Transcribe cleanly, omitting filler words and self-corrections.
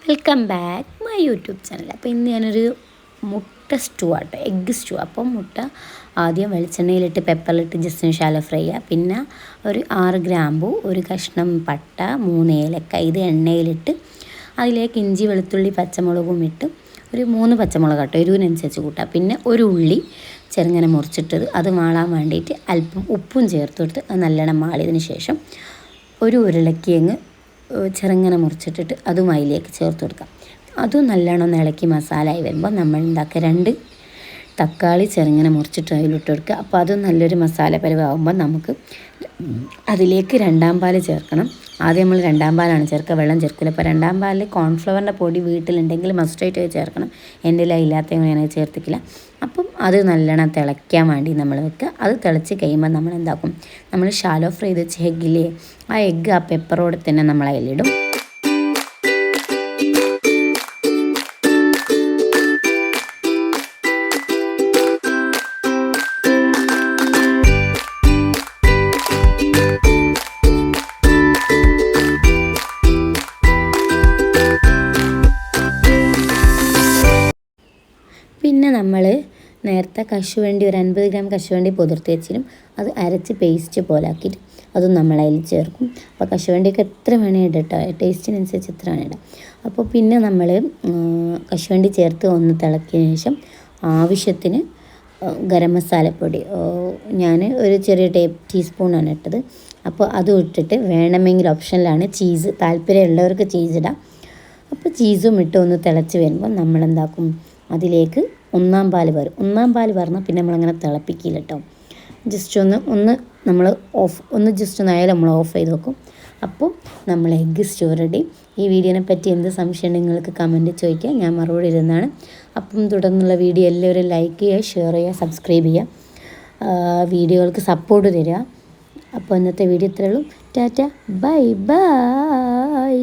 Welcome back my YouTube channel. അപ്പോൾ ഇന്ന് ഞാനൊരു മുട്ട സ്റ്റൂ ആട്ടോ, എഗ്ഗ് സ്റ്റൂ. അപ്പം മുട്ട ആദ്യം വെളിച്ചെണ്ണയിലിട്ട് പെപ്പറിലിട്ട് ജസ്റ്റ് ഒന്ന് ശാലോ ഫ്രൈ ചെയ്യുക. പിന്നെ ഒരു 6 ഗ്രാമ്പു, ഒരു കഷ്ണം പട്ട, 3 ഏലക്ക ഇത് എണ്ണയിലിട്ട് അതിലേക്ക് ഇഞ്ചി വെളുത്തുള്ളി പച്ചമുളകും ഇട്ട് ഒരു 3 പച്ചമുളക് കേട്ടോ, എരിവിനനുസരിച്ച് കൂട്ടുക. പിന്നെ ഒരു ഉള്ളി ചെറുങ്ങനെ മുറിച്ചിട്ടത് അത് മാളാൻ വേണ്ടിയിട്ട് അല്പം ഉപ്പും ചേർത്ത് കൊടുത്ത് അത് നല്ലോണം മാളിയതിന് ശേഷം ഒരു ഉരുളക്കിഴങ്ങ് ചെറുങ്ങനെ മുറിച്ചിട്ടിട്ട് അതും അതിലേക്ക് ചേർത്ത് കൊടുക്കാം. അതും നല്ലോണം ഇളക്കി മസാലയായി വരുമ്പോൾ നമ്മൾ ഉണ്ടാക്കുക 2 തക്കാളി ചെറുങ്ങനെ മുറിച്ചിട്ട് അതിലിട്ട് കൊടുക്കുക. അപ്പോൾ അതും നല്ലൊരു മസാല പരുവാകുമ്പോൾ നമുക്ക് അതിലേക്ക് 2-ാം പാല് ചേർക്കണം. ആദ്യം നമ്മൾ 2-ാം പാലാണ് ചേർക്കുക, വെള്ളം ചേർക്കില്ല. അപ്പോൾ 2-ാം പാലിൽ കോൺഫ്ലവറിൻ്റെ പൊടി വീട്ടിലുണ്ടെങ്കിൽ മസ്റ്റായിട്ട് ചേർക്കണം. എൻ്റെ ഇല്ലാത്ത ഞാനത് ചേർത്തിക്കില്ല. അപ്പം അത് നല്ലോണം തിളയ്ക്കാൻ വേണ്ടി നമ്മൾ വെക്കുക. അത് തിളച്ച് കഴിയുമ്പോൾ നമ്മൾ എന്താക്കും, നമ്മൾ ഷാലോ ഫ്രൈ ചെയ്ത് വെച്ച എഗ്ഗില്ലേ, ആ എഗ്ഗ് ആ പെപ്പറോടെ തന്നെ നമ്മൾ അതിലിടും. പിന്നെ നമ്മൾ നേരത്തെ കശുവണ്ടി ഒരു 50 ഗ്രാം കശുവണ്ടി പുതിർത്തി വെച്ചിരും, അത് അരച്ച് പേസ്റ്റ് പോലെ ആക്കിയിട്ട് അതും നമ്മളതിൽ ചേർക്കും. അപ്പോൾ കശുവണ്ടിയൊക്കെ എത്ര വേണേൽ ഇടട്ടോ, ടേസ്റ്റിനനുസരിച്ച് എത്ര വേണേൽ ഇടാം. അപ്പോൾ പിന്നെ നമ്മൾ കശുവണ്ടി ചേർത്ത് ഒന്ന് തിളക്കിയതിന് ശേഷം ആവശ്യത്തിന് ഗരം മസാലപ്പൊടി ഞാൻ ഒരു ചെറിയ ടീസ്പൂണാണ് ഇട്ടത്. അപ്പോൾ അതും ഇട്ടിട്ട് വേണമെങ്കിൽ ഓപ്ഷനിലാണ് ചീസ്, താല്പര്യമുള്ളവർക്ക് ചീസ് ഇടാം. അപ്പോൾ ചീസും ഇട്ട് ഒന്ന് തിളച്ച് വരുമ്പോൾ നമ്മളെന്താക്കും, അതിലേക്ക് 1-ാം പാല് വരും. 1-ാം പാല് പറഞ്ഞാൽ പിന്നെ നമ്മളങ്ങനെ തിളപ്പിക്കില്ല കേട്ടോ. ജസ്റ്റ് ഒന്ന് നമ്മൾ ജസ്റ്റ് ഒന്ന് ആയാലും നമ്മൾ ഓഫ് ചെയ്ത് വെക്കും. അപ്പോൾ നമ്മൾ എഗ്ഗ് സ്റ്റൂ റെഡി. ഈ വീഡിയോനെ പറ്റി എന്ത് സംശയം ഉണ്ടെങ്കിൽ നിങ്ങൾക്ക് കമൻറ്റ് ചോദിക്കുക, ഞാൻ മറുപടി ഇരുന്നാണ്. അപ്പം തുടർന്നുള്ള വീഡിയോ എല്ലാവരും ലൈക്ക് ചെയ്യുക, ഷെയർ ചെയ്യുക, സബ്സ്ക്രൈബ് ചെയ്യുക, വീഡിയോകൾക്ക് സപ്പോർട്ട് തരിക. അപ്പോൾ ഇന്നത്തെ വീഡിയോ ഇത്രയേ ഉള്ളൂ. Tata, bye bye.